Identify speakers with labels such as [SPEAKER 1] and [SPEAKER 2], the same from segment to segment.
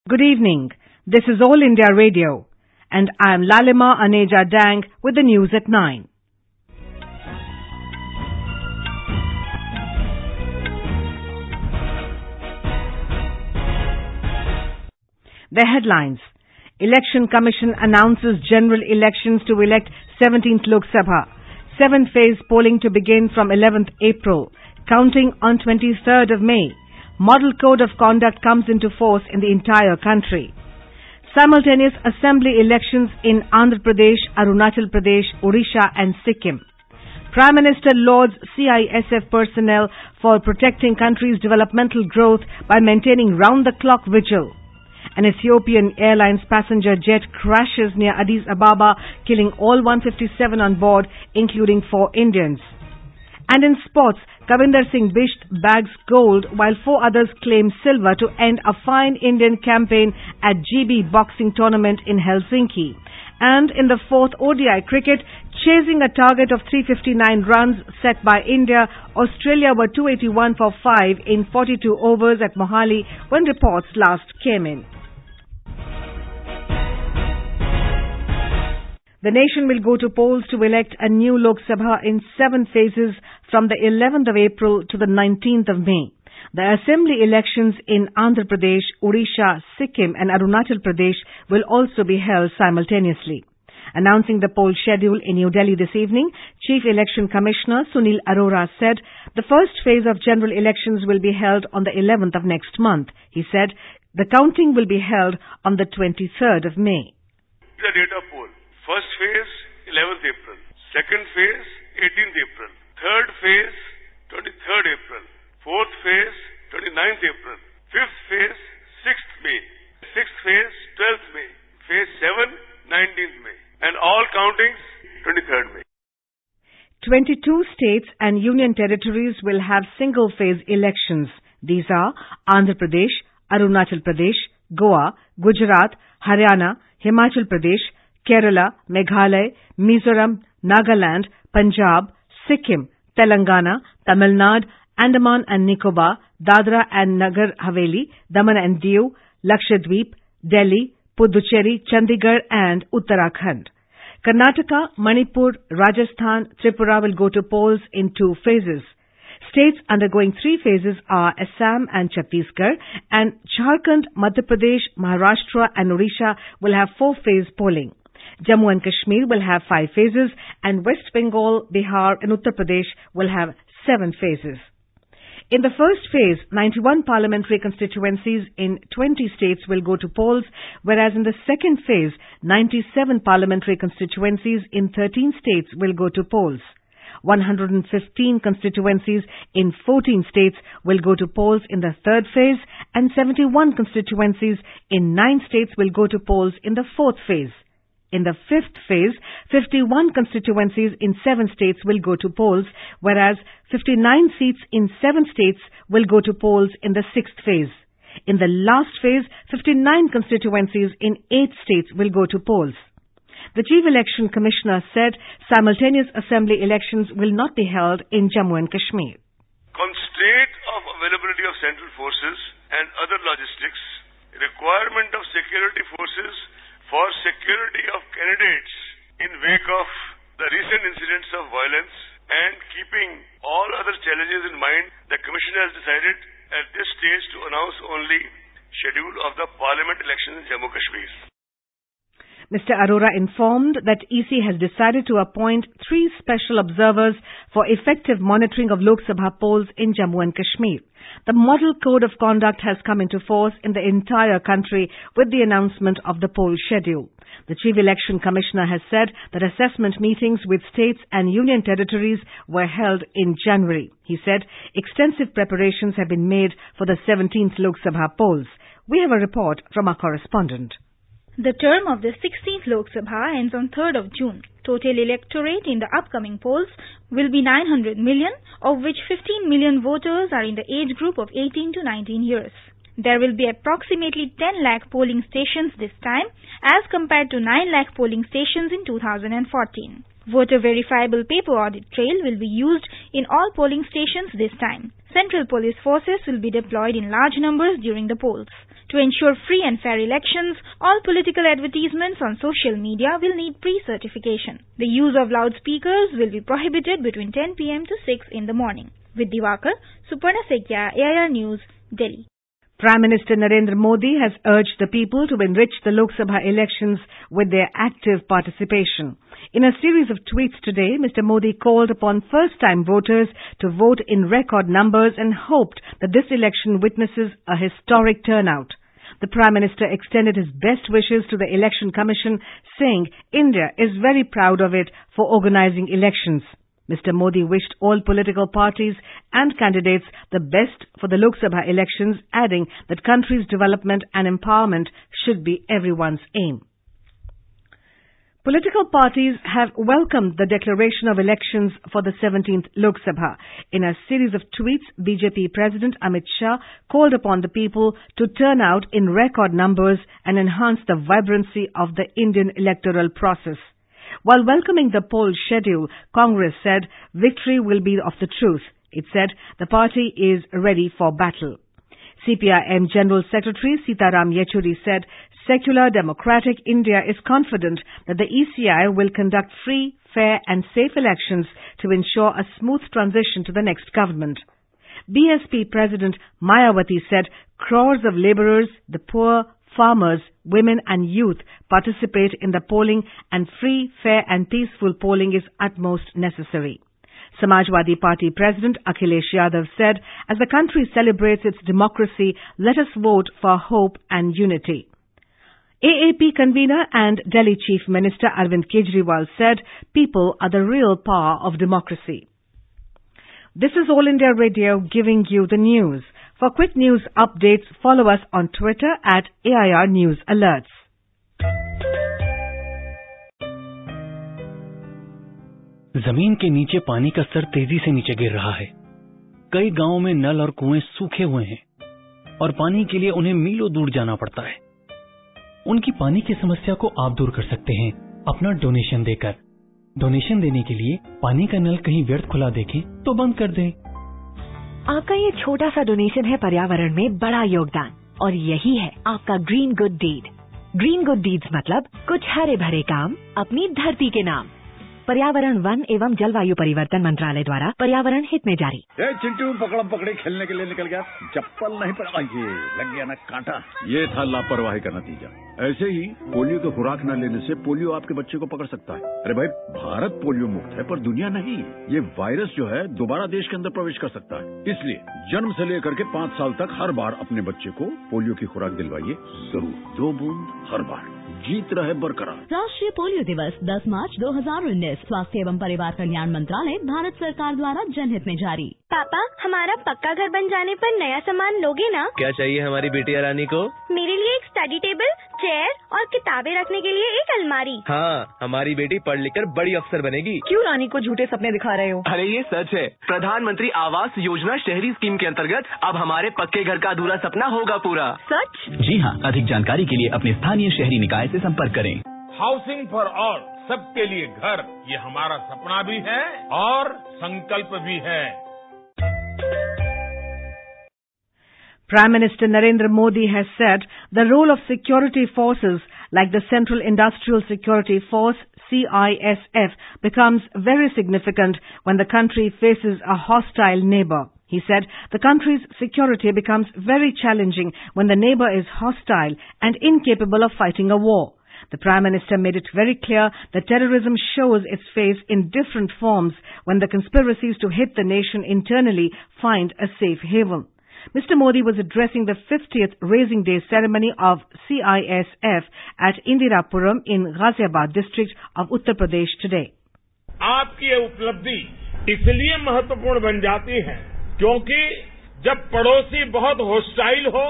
[SPEAKER 1] Good evening. This is All India Radio, and I am Lalima Aneja Dang with the news at 9. The headlines. Election Commission announces general elections to elect 17th Lok Sabha. 7th-phase polling to begin from 11th April. Counting on 23rd of May. Model Code of Conduct comes into force in the entire country. Simultaneous assembly elections in Andhra Pradesh, Arunachal Pradesh, Odisha and Sikkim. Prime Minister lauds CISF personnel for protecting country's developmental growth by maintaining round-the-clock vigil. An Ethiopian Airlines passenger jet crashes near Addis Ababa, killing all 157 on board, including 4 Indians. And in sports, Kavinder Singh Bisht bags gold while 4 others claim silver to end a fine Indian campaign at GeeBee Boxing Tournament in Helsinki. And in the 4th ODI Cricket, chasing a target of 359 runs set by India, Australia were 281 for 5 in 42 overs at Mohali when reports last came in. The nation will go to polls to elect a new Lok Sabha in 7 phases from the 11th of April to the 19th of May. The assembly elections in Andhra Pradesh, Odisha, Sikkim and Arunachal Pradesh will also be held simultaneously. Announcing the poll schedule in New Delhi this evening, Chief Election Commissioner Sunil Arora said the first phase of general elections will be held on the 11th of next month. He said the counting will be held on the 23rd of May.
[SPEAKER 2] The data poll. First phase, 11th April. Second phase, 18th April. Third phase, 23rd April. Fourth phase, 29th April. Fifth phase, 6th May. Sixth phase, 12th May. Phase 7, 19th May. And all countings, 23rd May.
[SPEAKER 1] 22 states and union territories will have single-phase elections. These are Andhra Pradesh, Arunachal Pradesh, Goa, Gujarat, Haryana, Himachal Pradesh, Kerala, Meghalaya, Mizoram, Nagaland, Punjab, Sikkim, Telangana, Tamil Nadu, Andaman and Nicobar, Dadra and Nagar Haveli, Daman and Diu, Lakshadweep, Delhi, Puducherry, Chandigarh and Uttarakhand. Karnataka, Manipur, Rajasthan, Tripura will go to polls in 2 phases. States undergoing 3 phases are Assam and Chhattisgarh, and Jharkhand, Madhya Pradesh, Maharashtra and Odisha will have 4-phase polling. Jammu and Kashmir will have 5 phases, and West Bengal, Bihar and Uttar Pradesh will have 7 phases. In the first phase, 91 parliamentary constituencies in 20 states will go to polls, whereas in the second phase, 97 parliamentary constituencies in 13 states will go to polls. 115 constituencies in 14 states will go to polls in the third phase, and 71 constituencies in 9 states will go to polls in the fourth phase. In the fifth phase, 51 constituencies in 7 states will go to polls, whereas 59 seats in 7 states will go to polls in the sixth phase. In the last phase, 59 constituencies in 8 states will go to polls. The Chief Election Commissioner said simultaneous assembly elections will not be held in Jammu and Kashmir.
[SPEAKER 2] Constraint of availability of central forces and other logistics, requirement of security forces for security of candidates in wake of the recent incidents of violence, and keeping all other challenges in mind, the Commission has decided at this stage to announce only schedule of the Parliament elections in Jammu Kashmir.
[SPEAKER 1] Mr. Arora informed that EC has decided to appoint 3 special observers for effective monitoring of Lok Sabha polls in Jammu and Kashmir. The Model Code of Conduct has come into force in the entire country with the announcement of the poll schedule. The Chief Election Commissioner has said that assessment meetings with states and union territories were held in January. He said extensive preparations have been made for the 17th Lok Sabha polls. We have a report from our correspondent.
[SPEAKER 3] The term of the 16th Lok Sabha ends on 3rd of June. Total electorate in the upcoming polls will be 900 million, of which 15 million voters are in the age group of 18 to 19 years. There will be approximately 10 lakh polling stations this time, as compared to 9 lakh polling stations in 2014. Voter verifiable paper audit trail will be used in all polling stations this time. Central police forces will be deployed in large numbers during the polls. To ensure free and fair elections, all political advertisements on social media will need pre-certification. The use of loudspeakers will be prohibited between 10 p.m. to 6 in the morning. With Diwakar, Suparna Sekya, AIR News, Delhi.
[SPEAKER 1] Prime Minister Narendra Modi has urged the people to enrich the Lok Sabha elections with their active participation. In a series of tweets today, Mr. Modi called upon first-time voters to vote in record numbers and hoped that this election witnesses a historic turnout. The Prime Minister extended his best wishes to the Election Commission, saying India is very proud of it for organizing elections. Mr. Modi wished all political parties and candidates the best for the Lok Sabha elections, adding that country's development and empowerment should be everyone's aim. Political parties have welcomed the declaration of elections for the 17th Lok Sabha. In a series of tweets, BJP President Amit Shah called upon the people to turn out in record numbers and enhance the vibrancy of the Indian electoral process. While welcoming the poll schedule, Congress said victory will be of the truth. It said the party is ready for battle. CPIM General Secretary Sitaram Yechuri said secular democratic India is confident that the ECI will conduct free, fair and safe elections to ensure a smooth transition to the next government. BSP President Mayawati said crores of labourers, the poor, farmers, women and youth participate in the polling and free, fair and peaceful polling is utmost necessary. Samajwadi Party President Akhilesh Yadav said, as the country celebrates its democracy, let us vote for hope and unity. AAP convener and Delhi Chief Minister Arvind Kejriwal said, people are the real power of democracy. This is All India Radio giving you the news. For quick news updates, follow us on Twitter at AIR News Alerts.
[SPEAKER 4] जमीन के नीचे पानी का स्तर तेजी से नीचे गिर रहा है। कई गांवों में नल और कुएं सूखे हुए हैं और पानी के लिए उन्हें मीलों दूर जाना पड़ता है। उनकी पानी की समस्या को आप दूर कर सकते हैं अपना डोनेशन देकर। डोनेशन देने के लिए पानी का नल कहीं व्यर्थ खुला देखें तो बंद कर दें।
[SPEAKER 5] आपका ये छोटा सा डोनेशन है पर्यावरण में बड़ा योगदान और यही है आपका green good deed. Green good deeds मतलब कुछ हरे भरे काम अपनी धरती के नाम। पर्यावरण, वन एवं जलवायु परिवर्तन मंत्रालय द्वारा पर्यावरण हित में जारी।
[SPEAKER 6] चिंटू पकड़म पकड़े खेलने के लिए निकल गया, चप्पल नहीं पड़ा, ये लग गया ना कांटा। ये था लापरवाही का नतीजा। ऐसे ही पोलियो की खुराक न लेने से पोलियो आपके बच्चे को पकड़ सकता है। अरे भाई, भारत पोलियो मुक्त है पर दुनिया नहीं। ये वायरस जो है दोबारा देश के अंदर प्रवेश कर सकता है। इसलिए जन्म से लेकर के 5 साल तक हर बार अपने बच्चे को पोलियो की खुराक दिलवाइए जरूर। 2 बूंद हर बार, जीत रहे बरकरार।
[SPEAKER 7] राष्ट्रीय पोलियो दिवस 10 मार्च 2019 स्वास्थ्य एवं परिवार कल्याण मंत्रालय भारत सरकार द्वारा जनहित में जारी।
[SPEAKER 8] पापा, हमारा पक्का घर बन जाने पर नया सामान लोगे ना?
[SPEAKER 9] क्या चाहिए हमारी बेटिया रानी को?
[SPEAKER 8] मेरे लिए एक स्टडी टेबल, चेयर और किताबें रखने के लिए एक अलमारी।
[SPEAKER 9] हाँ, हमारी बेटी पढ़ लिख कर बड़ी अफसर बनेगी।
[SPEAKER 5] क्यों रानी को झूठे सपने दिखा रहे हो?
[SPEAKER 9] अरे ये सच है। प्रधानमंत्री आवास योजना शहरी स्कीम के अंतर्गत अब हमारे पक्के घर का अधूरा सपना होगा पूरा।
[SPEAKER 5] सच?
[SPEAKER 10] जी हाँ, अधिक जानकारी के लिए अपने स्थानीय शहरी निकाय से संपर्क करें।
[SPEAKER 11] हाउसिंग फॉर ऑल, सबके लिए घर, ये हमारा सपना भी है और संकल्प भी है।
[SPEAKER 1] Prime Minister Narendra Modi has said the role of security forces like the Central Industrial Security Force CISF becomes very significant when the country faces a hostile neighbor. He said the country's security becomes very challenging when the neighbor is hostile and incapable of fighting a war. The Prime Minister made it very clear that terrorism shows its face in different forms when the conspiracies to hit the nation internally find a safe haven. Mr. Modi was addressing the 50th Raising Day ceremony of CISF at Indirapuram in Ghaziabad district of Uttar Pradesh today.
[SPEAKER 11] आपकी ये उपलब्धि इसलिए महत्वपूर्ण बन जाती है क्योंकि जब पड़ोसी बहुत हॉस्टाइल हो,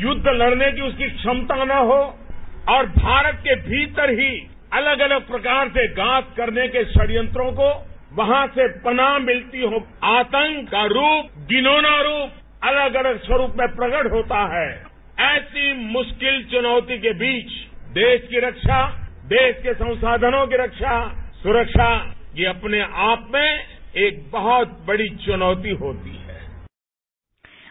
[SPEAKER 11] युद्ध लड़ने की उसकी क्षमता न हो और भारत के भीतर ही अलग अलग प्रकार से घात करने के षड्यंत्रों को वहां से पनाह मिलती हो, आतंक का रूप, घिनौना रूप अलग अलग स्वरूप में प्रकट होता है। ऐसी मुश्किल चुनौती के बीच देश की रक्षा, देश के संसाधनों की रक्षा, सुरक्षा ये अपने आप में एक बहुत बड़ी चुनौती होती है.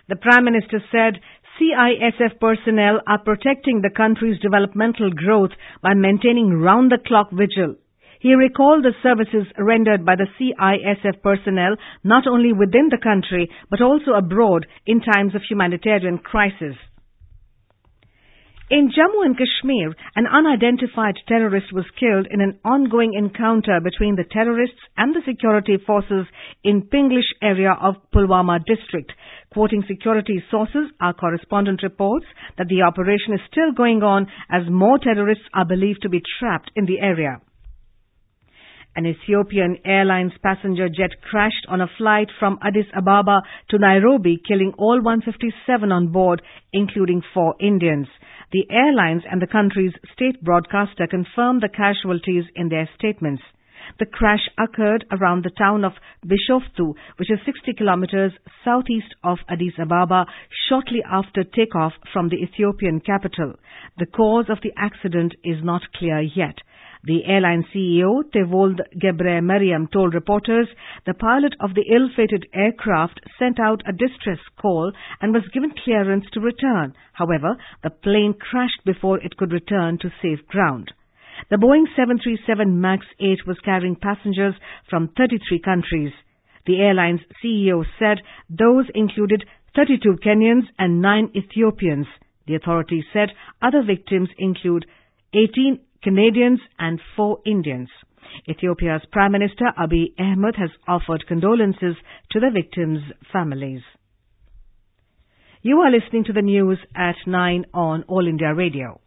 [SPEAKER 1] The Prime Minister said CISF personnel are protecting the country's developmental growth by maintaining round-the-clock vigil. He recalled the services rendered by the CISF personnel not only within the country but also abroad in times of humanitarian crisis. In Jammu and Kashmir, an unidentified terrorist was killed in an ongoing encounter between the terrorists and the security forces in Pinglish area of Pulwama district. Quoting security sources, our correspondent reports that the operation is still going on as more terrorists are believed to be trapped in the area. An Ethiopian Airlines passenger jet crashed on a flight from Addis Ababa to Nairobi, killing all 157 on board, including 4 Indians. The airlines and the country's state broadcaster confirmed the casualties in their statements. The crash occurred around the town of Bishoftu, which is 60 kilometers southeast of Addis Ababa, shortly after takeoff from the Ethiopian capital. The cause of the accident is not clear yet. The airline CEO, Tevold Gebre Mariam, told reporters the pilot of the ill-fated aircraft sent out a distress call and was given clearance to return. However, the plane crashed before it could return to safe ground. The Boeing 737 MAX 8 was carrying passengers from 33 countries. The airline's CEO said those included 32 Kenyans and 9 Ethiopians. The authorities said other victims include 18 Canadians and 4 Indians. Ethiopia's Prime Minister Abiy Ahmed has offered condolences to the victims' families. You are listening to the news at 9 on All India Radio.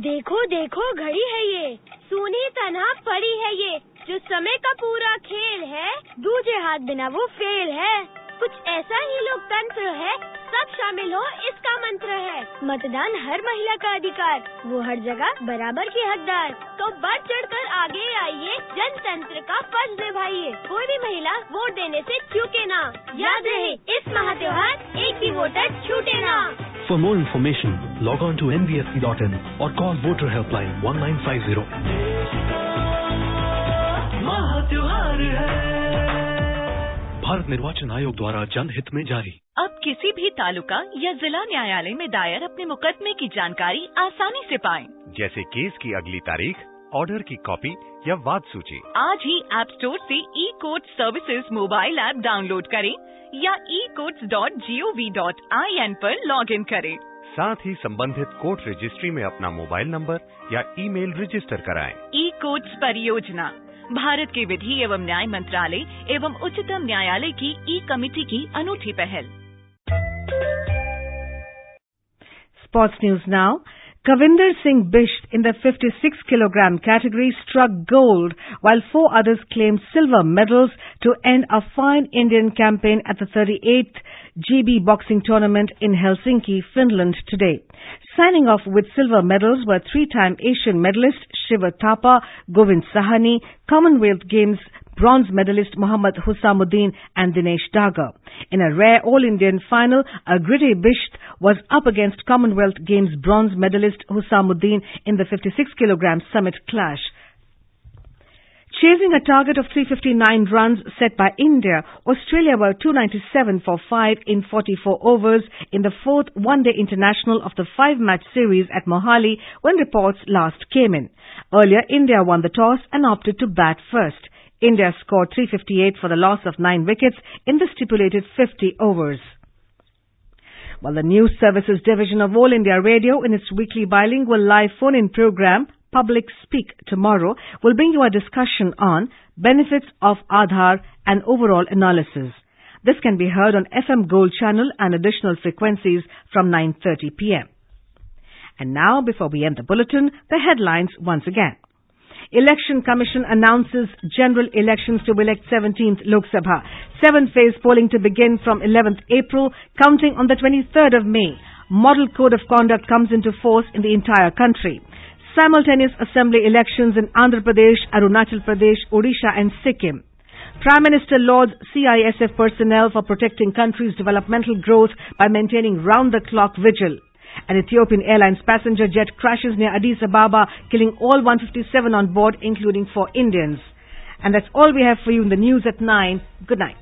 [SPEAKER 8] देखो देखो घड़ी है ये, सूनी तन्हा पड़ी है ये, जो समय का पूरा खेल है, दूजे हाथ बिना वो फेल है. कुछ ऐसा ही लोकतंत्र है, सब शामिल हो इसका मंत्र है. मतदान हर महिला का अधिकार, वो हर जगह बराबर की हकदार. तो बढ़ चढ़कर आगे आइए, जनतंत्र का फर्ज निभाइए. कोई भी महिला वोट देने से चूके ना. याद रहे इस महात्योहार एक भी वोटर छूटे ना.
[SPEAKER 12] For more information, log on to nvsc.in or call Voter Helpline 1950. महात्योहार है. भारत निर्वाचन आयोग द्वारा जनहित में जारी.
[SPEAKER 13] अब किसी भी तालुका या जिला न्यायालय में दायर अपने मुकदमे की जानकारी आसानी से पाएं.
[SPEAKER 14] जैसे केस की अगली तारीख, ऑर्डर की कॉपी या वाद सूची.
[SPEAKER 13] आज ही ऐप स्टोर से e-Court services mobile app download करें या ecourts.gov.in पर लॉग इन करें.
[SPEAKER 14] साथ ही संबंधित कोर्ट रजिस्ट्री में अपना मोबाइल नंबर या ईमेल रजिस्टर कराएं.
[SPEAKER 13] e-Courts परियोजना भारत के विधि एवं न्याय मंत्रालय एवं उच्चतम न्यायालय की ई-कमेटी की अनूठी पहल.
[SPEAKER 1] Sports news now. Kavinder Singh Bisht in the 56 kilogram category struck gold, while 4 others claimed silver medals to end a fine Indian campaign at the 38th GeeBee Boxing Tournament in Helsinki, Finland today. Signing off with silver medals were 3-time Asian medalist Shiva Thapa, Govind Sahani, Commonwealth Games bronze medalist Mohammad Husamuddin and Dinesh Daga. In a rare all-Indian final, a gritty Bisht was up against Commonwealth Games bronze medalist Husamuddin in the 56 kilogram summit clash. Chasing a target of 359 runs set by India, Australia were 297 for 5 in 44 overs in the 4th one-day international of the 5-match series at Mohali when reports last came in. Earlier, India won the toss and opted to bat first. India scored 358 for the loss of 9 wickets in the stipulated 50 overs. While the News Services Division of All India Radio in its weekly bilingual live phone-in program, Public Speak Tomorrow, will bring you a discussion on benefits of Aadhaar and overall analysis. This can be heard on FM Gold channel and additional frequencies from 9:30 p.m. And now, before we end the bulletin, the headlines once again. Election Commission announces general elections to elect 17th Lok Sabha. 7th-phase polling to begin from 11th April, counting on the 23rd of May. Model Code of Conduct comes into force in the entire country. Simultaneous assembly elections in Andhra Pradesh, Arunachal Pradesh, Odisha and Sikkim. Prime Minister lauds CISF personnel for protecting country's developmental growth by maintaining round-the-clock vigil. An Ethiopian Airlines passenger jet crashes near Addis Ababa, killing all 157 on board, including 4 Indians. And that's all we have for you in the news at 9. Good night.